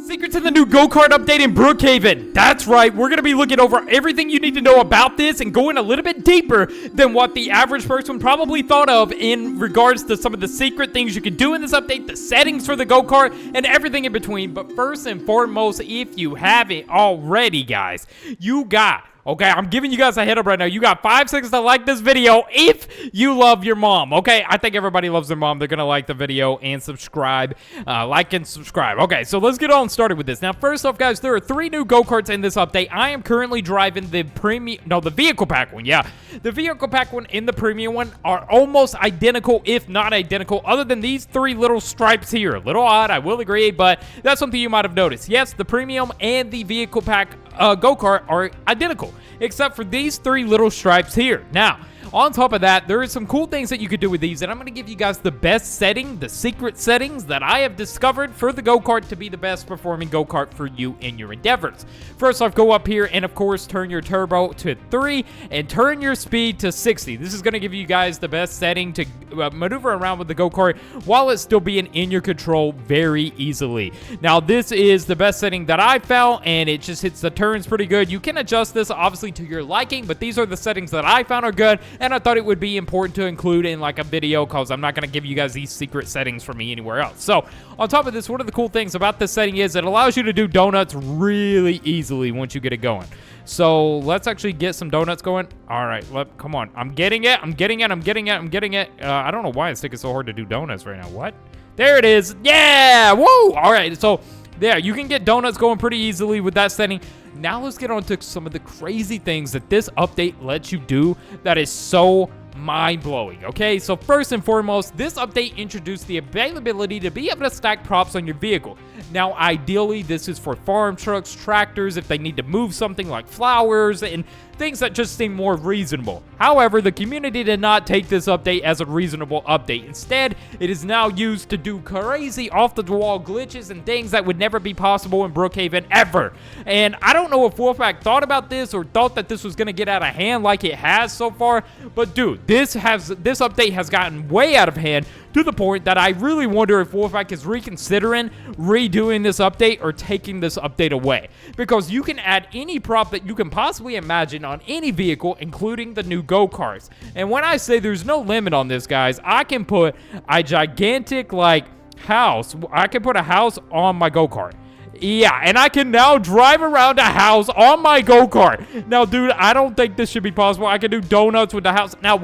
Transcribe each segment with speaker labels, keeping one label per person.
Speaker 1: Secrets in the new go-kart update in Brookhaven. That's right, we're going to be looking over everything you need to know about this and going a little bit deeper than what the average person probably thought of in regards to some of the secret things you can do in this update, the settings for the go-kart, and everything in between. But first and foremost, if you haven't already, guys, okay, I'm giving you guys a head up right now. You got 5 seconds to like this video if you love your mom, okay? I think everybody loves their mom. They're going to like the video and subscribe. Like and subscribe. Okay, so let's get on started with this. Now, first off, guys, there are 3 new go-karts in this update. I am currently driving the the vehicle pack one, yeah. The vehicle pack one and the premium one are almost identical, if not identical, other than these 3 little stripes here. A little odd, I will agree, but that's something you might have noticed. Yes, the premium and the vehicle pack go-kart are identical, except for these 3 little stripes here. Now, on top of that, there are some cool things that you could do with these, and I'm going to give you guys the best setting, the secret settings that I have discovered for the go-kart to be the best performing go-kart for you in your endeavors. First off, go up here and, of course, turn your turbo to 3 and turn your speed to 60. This is going to give you guys the best setting to maneuver around with the go-kart while it's still being in your control very easily. Now, this is the best setting that I found, and it just hits the turns pretty good. You can adjust this, obviously, to your liking, but these are the settings that I found are good, and I thought it would be important to include in like a video because I'm not going to give you guys these secret settings for me anywhere else. So on top of this, one of the cool things about this setting is it allows you to do donuts really easily once you get it going. So let's actually get some donuts going. All right, come on. I'm getting it. I don't know why it's taking so hard to do donuts right now. What? There it is. Yeah. Whoa. All right. So there, you can get donuts going pretty easily with that setting. Now let's get on to some of the crazy things that this update lets you do that is so mind-blowing, okay? So first and foremost, this update introduced the availability to be able to stack props on your vehicle. Now, ideally, this is for farm trucks, tractors, if they need to move something like flowers and things that just seem more reasonable. However, the community did not take this update as a reasonable update. Instead, it is now used to do crazy off-the-wall glitches and things that would never be possible in Brookhaven ever. And I don't know if Wolfpack thought about this or thought that this was going to get out of hand like it has so far, but dude, this update has gotten way out of hand to the point that I really wonder if Wolfpack is reconsidering redoing this update or taking this update away. Because you can add any prop that you can possibly imagine on any vehicle, including the new go-karts. And when I say there's no limit on this, guys, I can put a gigantic, house. I can put a house on my go-kart. Yeah, and I can now drive around a house on my go-kart. Now, dude, I don't think this should be possible. I can do donuts with the house. Now,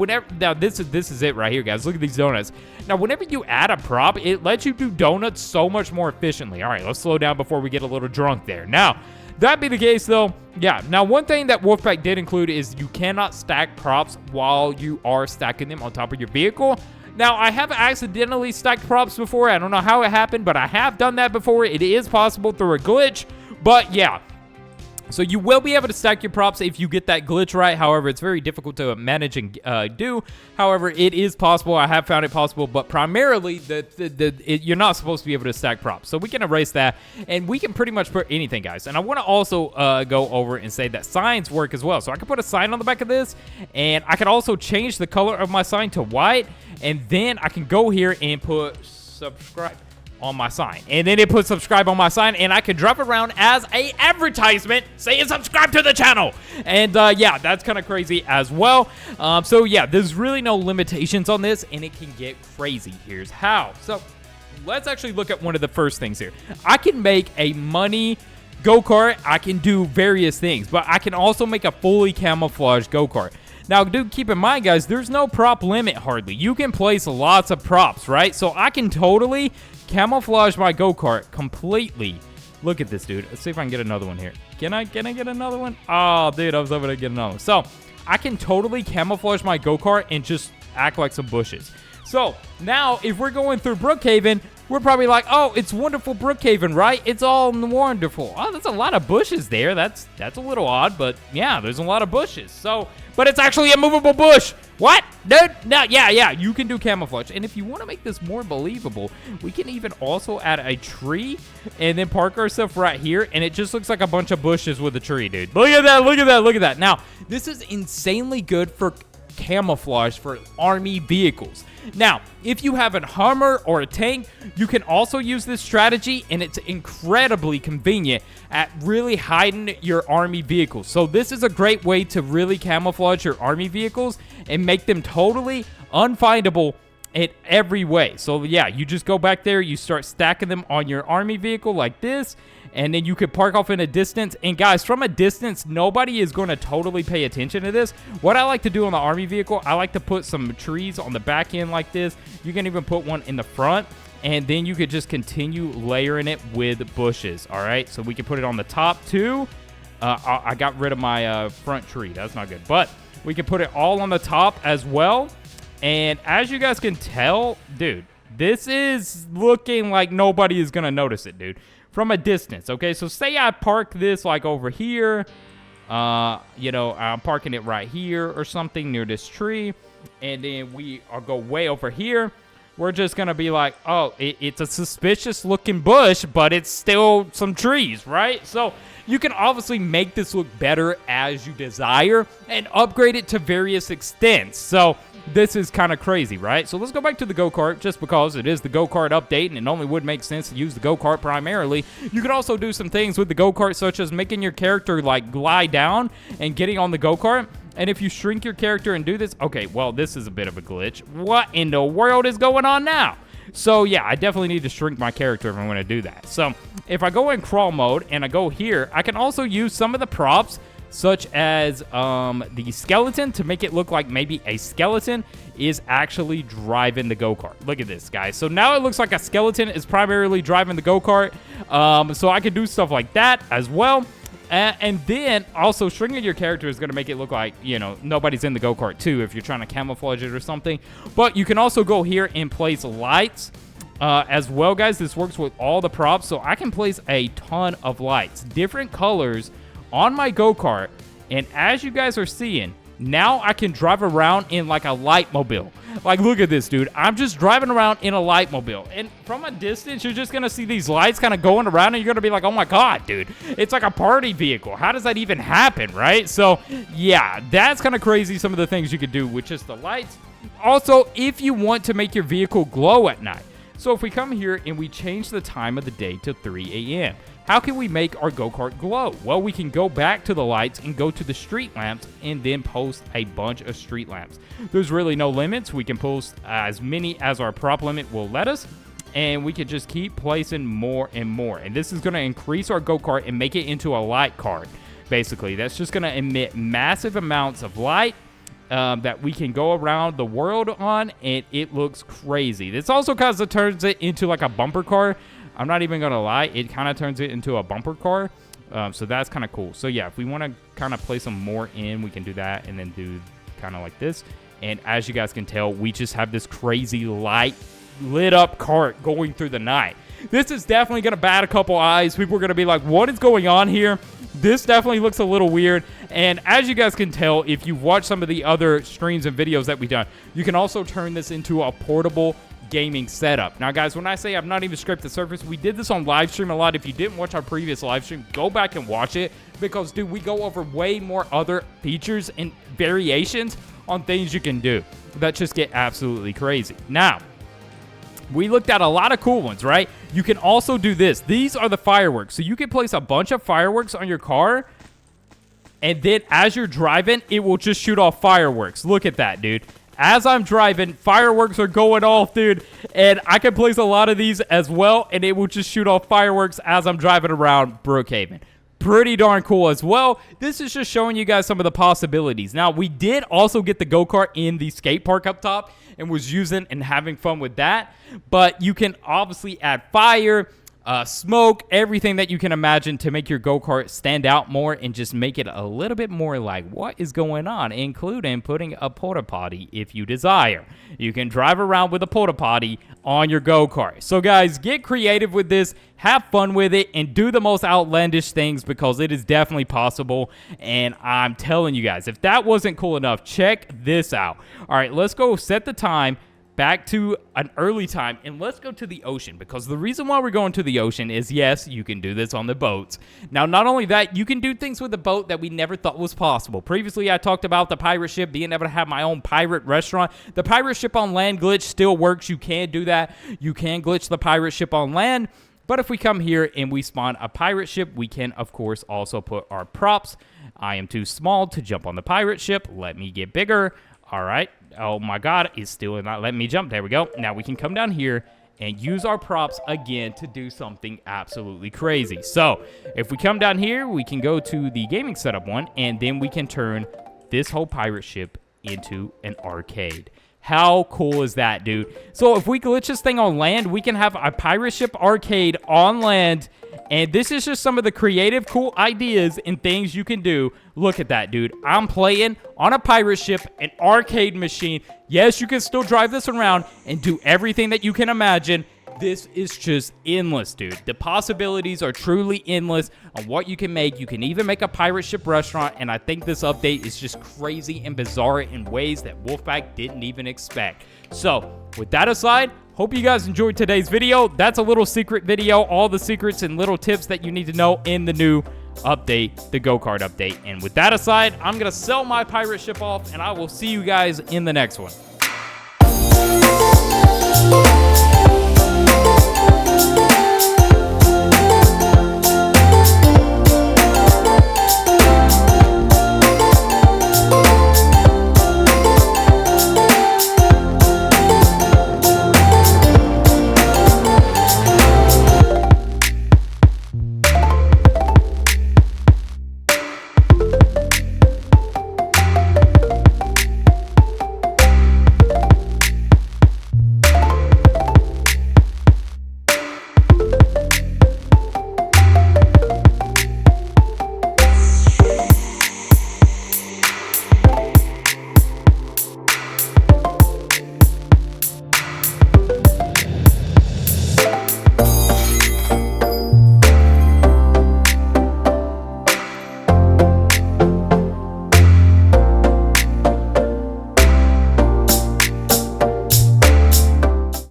Speaker 1: this is it right here, guys. Look at these donuts. Now, whenever you add a prop, it lets you do donuts so much more efficiently. All right, let's slow down before we get a little drunk there. Now, that be the case, though, yeah. Now, one thing that Wolfpack did include is you cannot stack props while you are stacking them on top of your vehicle. Now, I have accidentally stacked props before. I don't know how it happened, but I have done that before. It is possible through a glitch, but yeah. So you will be able to stack your props if you get that glitch right. However, it's very difficult to manage and do. However, it is possible. I have found it possible, but primarily you're not supposed to be able to stack props. So we can erase that, and we can pretty much put anything, guys. And I want to also go over and say that signs work as well. So I can put a sign on the back of this, and I can also change the color of my sign to white, and then I can go here and put subscribe on my sign, and then it puts subscribe on my sign, and I can drive around as a advertisement saying subscribe to the channel. And yeah, that's kind of crazy as well. So yeah, there's really no limitations on this, and it can get crazy. Here's how. So let's actually look at one of the first things here. I can make a money go-kart. I can do various things, but I can also make a fully camouflaged go-kart. Now, do keep in mind, guys, there's no prop limit hardly. You can place lots of props, right? So I can totally camouflage my go-kart completely. Look at this, dude. Let's see if I can get another one here. Can I get another one? Oh, dude, I was able to get another one. So I can totally camouflage my go-kart and just act like some bushes. So now, if we're going through Brookhaven, we're probably like, oh, it's wonderful Brookhaven, right? It's all wonderful. Oh, there's a lot of bushes there. That's a little odd, but yeah, there's a lot of bushes. So, but it's actually a movable bush. What? Dude? No, yeah, you can do camouflage. And if you want to make this more believable, we can even also add a tree and then park ourselves right here, and it just looks like a bunch of bushes with a tree, dude. Look at that. Now, this is insanely good for camouflage for army vehicles. Now, if you have a Hummer or a tank, you can also use this strategy, and it's incredibly convenient at really hiding your army vehicles. So this is a great way to really camouflage your army vehicles and make them totally unfindable in every way. So yeah, you just go back there, you start stacking them on your army vehicle like this, and then you could park off in a distance. And guys, from a distance, nobody is going to totally pay attention to this. What I like to do on the army vehicle, I like to put some trees on the back end like this. You can even put one in the front, and then you could just continue layering it with bushes. All right, so we can put it on the top too. I got rid of my front tree. That's not good, but we can put it all on the top as well. And as you guys can tell, dude, this is looking like nobody is going to notice it, dude, from a distance. Okay, so say I park this like over here. You know, I'm parking it right here or something near this tree. And then I'll go way over here. We're just going to be like, oh, it's a suspicious looking bush, but it's still some trees, right? So you can obviously make this look better as you desire and upgrade it to various extents. So this is kind of crazy, right? So let's go back to the go-kart, just because it is the go-kart update, and it only would make sense to use the go-kart primarily. You could also do some things with the go-kart, such as making your character like glide down and getting on the go-kart. And if you shrink your character and do this, okay, well, this is a bit of a glitch. What in the world is going on now? So yeah, I definitely need to shrink my character if I'm going to do that. So if I go in crawl mode and I go here, I can also use some of the props, such as the skeleton, to make it look like maybe a skeleton is actually driving the go-kart. Look at this, guys. So now it looks like a skeleton is primarily driving the go-kart. So I can do stuff like that as well. And then also shrinking your character is going to make it look like, you know, nobody's in the go-kart too if you're trying to camouflage it or something. But you can also go here and place lights as well, guys. This works with all the props. So I can place a ton of lights, different colors, on my go-kart. And as you guys are seeing, now I can drive around in like a light mobile. Like, look at this, dude. I'm just driving around in a light mobile. And from a distance, you're just going to see these lights kind of going around, and you're going to be like, oh my God, dude. It's like a party vehicle. How does that even happen, right? So, yeah, that's kind of crazy, some of the things you could do with just the lights. Also, if you want to make your vehicle glow at night. So if we come here and we change the time of the day to 3 a.m., how can we make our go-kart glow? Well, we can go back to the lights and go to the street lamps and then post a bunch of street lamps. There's really no limits. We can post as many as our prop limit will let us, and we can just keep placing more and more. And this is going to increase our go-kart and make it into a light kart, basically. That's just going to emit massive amounts of light that we can go around the world on, and it looks crazy. This also kind of turns it into like a bumper car. I'm not even going to lie. It kind of turns it into a bumper car. So that's kind of cool. So yeah, if we want to kind of play some more in, we can do that and then do kind of like this. And as you guys can tell, we just have this crazy light lit up cart going through the night. This is definitely going to bat a couple eyes. People are going to be like, what is going on here? This definitely looks a little weird. And as you guys can tell, if you watch some of the other streams and videos that we've done, you can also turn this into a portable gaming setup. Now, guys, when I say I've not even scraped the surface, we did this on live stream a lot. If you didn't watch our previous live stream, go back and watch it, because, dude, we go over way more other features and variations on things you can do that just get absolutely crazy. Now, we looked at a lot of cool ones, right? You can also do this. These are the fireworks. So you can place a bunch of fireworks on your car, and then as you're driving, it will just shoot off fireworks. Look at that, dude. As I'm driving, fireworks are going off, dude. And I can place a lot of these as well, and it will just shoot off fireworks as I'm driving around Brookhaven. Pretty darn cool as well. This is just showing you guys some of the possibilities. Now, we did also get the go-kart in the skate park up top and was using and having fun with that. But you can obviously add fire, smoke, everything that you can imagine to make your go-kart stand out more and just make it a little bit more like what is going on, including putting a porta potty if you desire. You can drive around with a porta potty on your go-kart. So guys, get creative with this, have fun with it, and do the most outlandish things, because it is definitely possible. And I'm telling you guys, if that wasn't cool enough, check this out. All right, let's go set the time, back to an early time, and let's go to the ocean, because the reason why we're going to the ocean is, yes, you can do this on the boats. Now, not only that, you can do things with the boat that we never thought was possible. Previously, I talked about the pirate ship, being able to have my own pirate restaurant. The pirate ship on land glitch still works. You can do that. You can glitch the pirate ship on land. But if we come here and we spawn a pirate ship, we can, of course, also put our props. I am too small to jump on the pirate ship. Let me get bigger. All right. Oh, my God. It's still not letting me jump. There we go. Now we can come down here and use our props again to do something absolutely crazy. So if we come down here, we can go to the gaming setup one, and then we can turn this whole pirate ship into an arcade. How cool is that, dude? So if we glitch this thing on land, we can have a pirate ship arcade on land. And this is just some of the creative, cool ideas and things you can do. Look at that, dude. I'm playing on a pirate ship, an arcade machine. Yes, you can still drive this around and do everything that you can imagine. This is just endless, dude. The possibilities are truly endless on what you can make. You can even make a pirate ship restaurant, and I think this update is just crazy and bizarre in ways that Wolfpack didn't even expect. So, with that aside, hope you guys enjoyed today's video. That's a little secret video, all the secrets and little tips that you need to know in the new update, the go-kart update. And with that aside, I'm going to sell my pirate ship off, and I will see you guys in the next one.